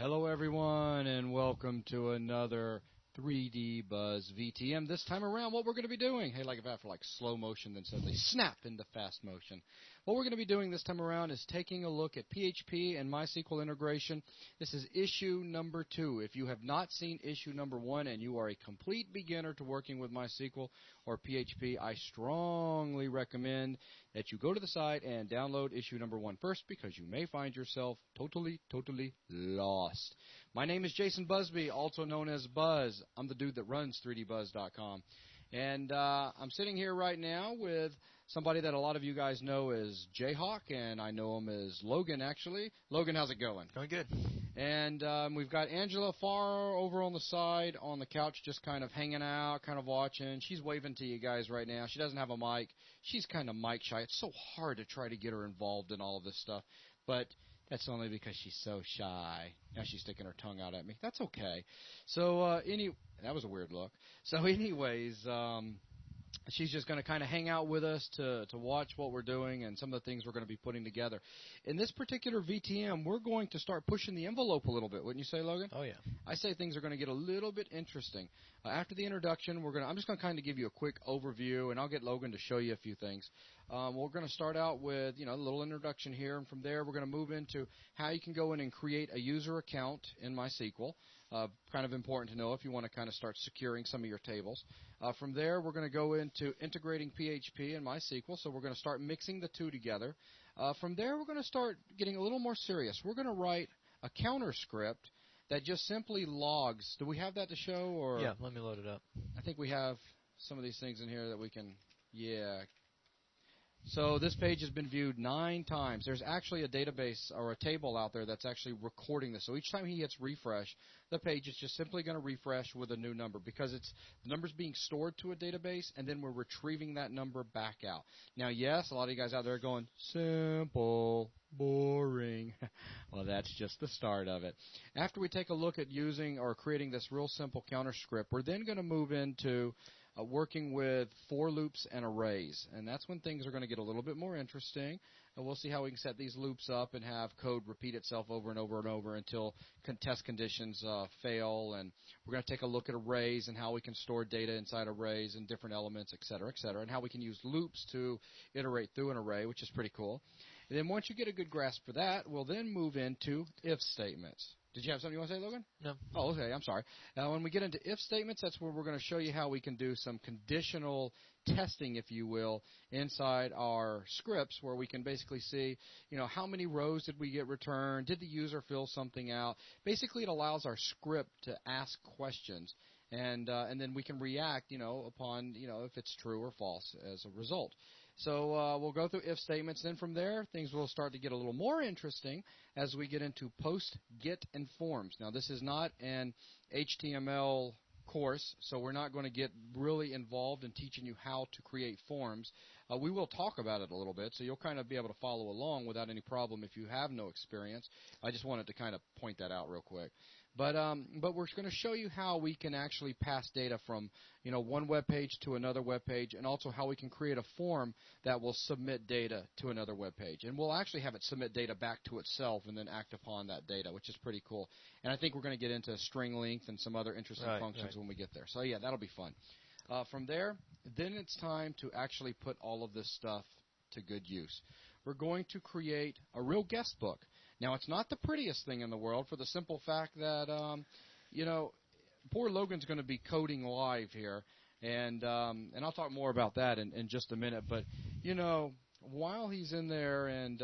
Hello, everyone, and welcome to another 3D Buzz VTM. This time around, what we're going to be doing, hey, like if after like slow motion, then suddenly snap into fast motion. What we're going to be doing this time around is taking a look at PHP and MySQL integration. This is issue number 2. If you have not seen issue number 1 and you are a complete beginner to working with MySQL or PHP, I strongly recommend that you go to the site and download issue number 1 first, because you may find yourself totally lost. My name is Jason Busby, also known as Buzz. I'm the dude that runs 3dbuzz.com. And I'm sitting here right now with somebody that a lot of you guys know as Jayhawk, and I know him as Logan, actually. Logan, how's it going? Going good. And we've got Angela far over on the side on the couch, just kind of hanging out, kind of watching. She's waving to you guys right now. She doesn't have a mic. She's kind of mic shy. It's so hard to try to get her involved in all of this stuff. But that's only because she's so shy. Now she's sticking her tongue out at me. That's okay. So, that was a weird look. So anyways, she's just going to kind of hang out with us to watch what we're doing and some of the things we're going to be putting together. In this particular VTM, we're going to start pushing the envelope a little bit, wouldn't you say, Logan? Oh, yeah. I say things are going to get a little bit interesting. After the introduction, I'm just going to kind of give you a quick overview, and I'll get Logan to show you a few things. We're going to start out with, a little introduction here, and from there we're going to move into how you can go in and create a user account in MySQL. Kind of important to know if you want to kind of start securing some of your tables. From there, we're going to go into integrating PHP and MySQL, so we're going to start mixing the two together. From there, we're going to start getting a little more serious. We're going to write a counter script that just simply logs. Do we have that to show? Or yeah, let me load it up. I think we have some of these things in here that we can, So this page has been viewed 9 times. There's actually a database or a table out there that's actually recording this. So each time he hits refresh, the page is just simply going to refresh with a new number, because the number's being stored to a database, and then we're retrieving that number back out. Now, yes, a lot of you guys out there are going, simple, boring. Well, that's just the start of it. After we take a look at using or creating this real simple counter script, we're then going to move into working with for loops and arrays, and that's when things are going to get a little bit more interesting. And we'll see how we can set these loops up and have code repeat itself over and over and over until test conditions fail. And we're going to take a look at arrays and how we can store data inside arrays and different elements, et cetera, and how we can use loops to iterate through an array, which is pretty cool. And then once you get a good grasp for that, we'll then move into if statements. Did you have something you want to say, Logan? No. Oh, okay. I'm sorry. Now, when we get into if statements, that's where we're going to show you how we can do some conditional testing, if you will, inside our scripts, where we can basically see, how many rows did we get returned? Did the user fill something out? Basically, it allows our script to ask questions, and then we can react, upon, if it's true or false as a result. So we'll go through if statements. Then from there, things will start to get a little more interesting as we get into post, get, and forms. Now, this is not an HTML course, so we're not going to get really involved in teaching you how to create forms. We will talk about it a little bit, so you'll kind of be able to follow along without any problem if you have no experience. I just wanted to kind of point that out real quick. But we're going to show you how we can actually pass data from one web page to another web page, and also how we can create a form that will submit data to another web page. And we'll actually have it submit data back to itself and then act upon that data, which is pretty cool. And I think we're going to get into string length and some other interesting functions when we get there. So yeah, that'll be fun. From there, then it's time to actually put all of this stuff to good use. We're going to create a real guest book. Now, it's not the prettiest thing in the world, for the simple fact that, poor Logan's going to be coding live here, and I'll talk more about that in just a minute. But, while he's in there and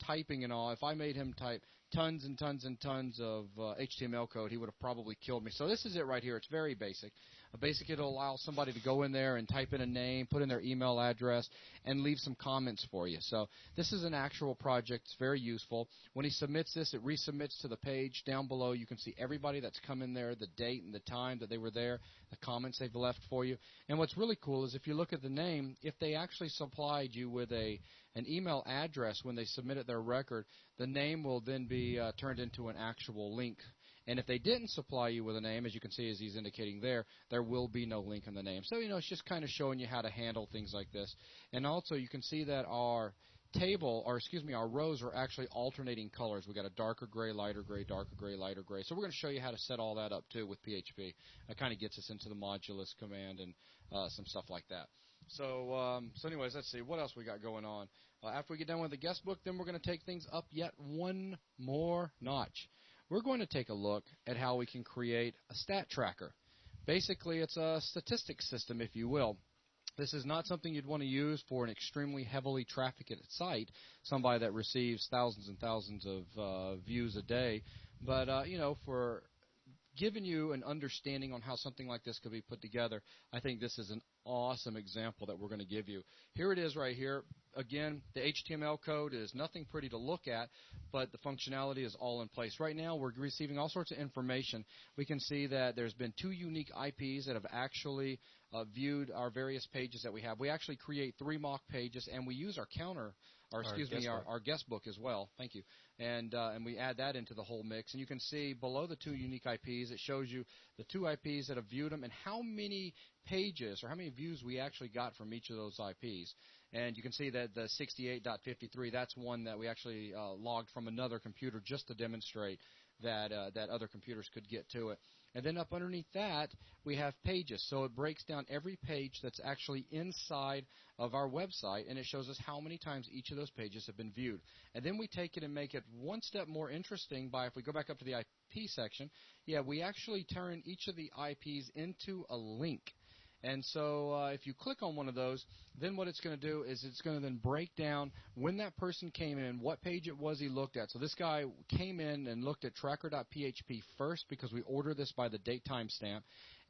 typing and all, if I made him type tons and tons and tons of HTML code, he would have probably killed me. So this is it right here. It's very basic. Basically, it'll allow somebody to go in there and type in a name, put in their email address, and leave some comments for you. So this is an actual project. It's very useful. When he submits this, it resubmits to the page. Down below, you can see everybody that's come in there, the date and the time that they were there, the comments they've left for you. And what's really cool is if you look at the name, if they actually supplied you with an email address when they submitted their record, the name will then be turned into an actual link. And if they didn't supply you with a name, as you can see as he's indicating there will be no link in the name. So, it's just kind of showing you how to handle things like this. And also, you can see that our table, or excuse me, our rows are actually alternating colors. We got a darker gray, lighter gray, darker gray, lighter gray. So we're going to show you how to set all that up too with PHP. That kind of gets us into the modulus command and some stuff like that. So anyways, let's see what else we got going on. After we get done with the guest book, then we're going to take things up yet one more notch. We're going to take a look at how we can create a stat tracker. Basically, it's a statistics system, if you will. This is not something you'd want to use for an extremely heavily trafficked site, somebody that receives thousands and thousands of views a day. But, for giving you an understanding on how something like this could be put together, I think this is an awesome example that we're going to give you. Here it is right here. Again, the HTML code is nothing pretty to look at, but the functionality is all in place. Right now, we're receiving all sorts of information. We can see that there's been 2 unique IPs that have actually viewed our various pages that we have. We actually create 3 mock pages, and we use our counter, our guest book as well. Thank you. And we add that into the whole mix. And you can see below the 2 unique IPs, it shows you the 2 IPs that have viewed them and how many pages or how many views we actually got from each of those IPs. And you can see that the 68.53, that's one that we actually logged from another computer just to demonstrate that other computers could get to it. And then up underneath that, we have pages. So it breaks down every page that's actually inside of our website, and it shows us how many times each of those pages have been viewed. And then we take it and make it one step more interesting by, if we go back up to the IP section, we actually turn each of the IPs into a link. And so if you click on one of those, then what it's going to do is it's going to then break down when that person came in, what page it was he looked at. So this guy came in and looked at tracker.php first because we order this by the date timestamp.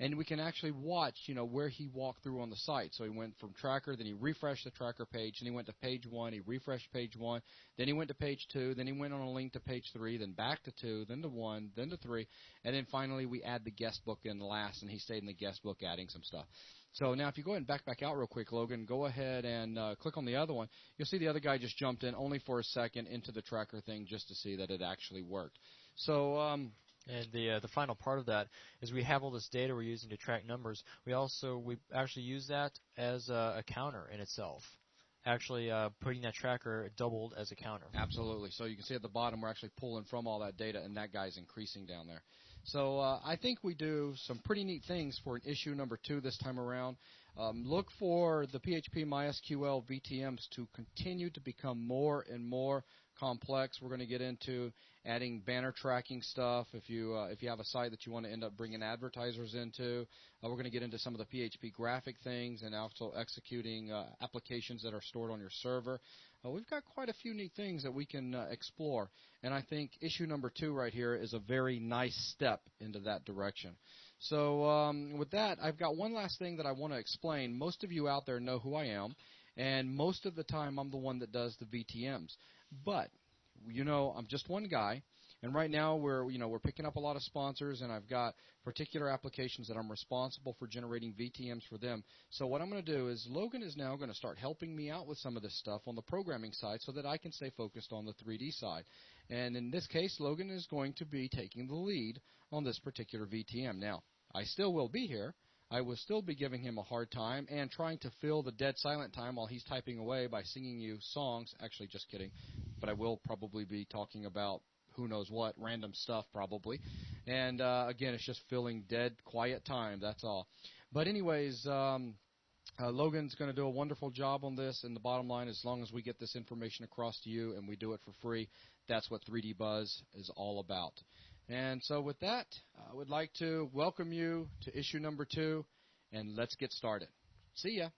And we can actually watch, where he walked through on the site. So he went from tracker, then he refreshed the tracker page, and he went to page 1, he refreshed page 1, then he went to page 2, then he went on a link to page 3, then back to 2, then to 1, then to 3, and then finally we add the guest book in last, and he stayed in the guest book adding some stuff. So now if you go ahead and back out real quick, Logan, go ahead and click on the other one. You'll see the other guy just jumped in only for a second into the tracker thing just to see that it actually worked. So and the final part of that is we have all this data we're using to track numbers. We actually use that as a counter in itself. Actually putting that tracker doubled as a counter. Absolutely. So you can see at the bottom we're actually pulling from all that data, and that guy's increasing down there. So I think we do some pretty neat things for an issue number 2 this time around. Look for the PHP MySQL VTMs to continue to become more and more complex. We're going to get into adding banner tracking stuff if you have a site that you want to end up bringing advertisers into. We're going to get into some of the PHP graphic things and also executing applications that are stored on your server. We've got quite a few neat things that we can explore, and I think issue number 2 right here is a very nice step into that direction. So with that, I've got one last thing that I want to explain. Most of you out there know who I am, and most of the time I'm the one that does the VTMs. But, I'm just one guy, and right now we're picking up a lot of sponsors, and I've got particular applications that I'm responsible for generating VTMs for them. So what I'm going to do is Logan is now going to start helping me out with some of this stuff on the programming side so that I can stay focused on the 3D side. And in this case, Logan is going to be taking the lead on this particular VTM. Now, I still will be here. I will still be giving him a hard time and trying to fill the dead silent time while he's typing away by singing you songs. Actually, just kidding. But I will probably be talking about who knows what, random stuff probably. And, again, it's just filling dead, quiet time. That's all. But anyways, Logan's going to do a wonderful job on this. And the bottom line, as long as we get this information across to you and we do it for free, that's what 3D Buzz is all about. And so with that, I would like to welcome you to issue number 2, and let's get started. See ya.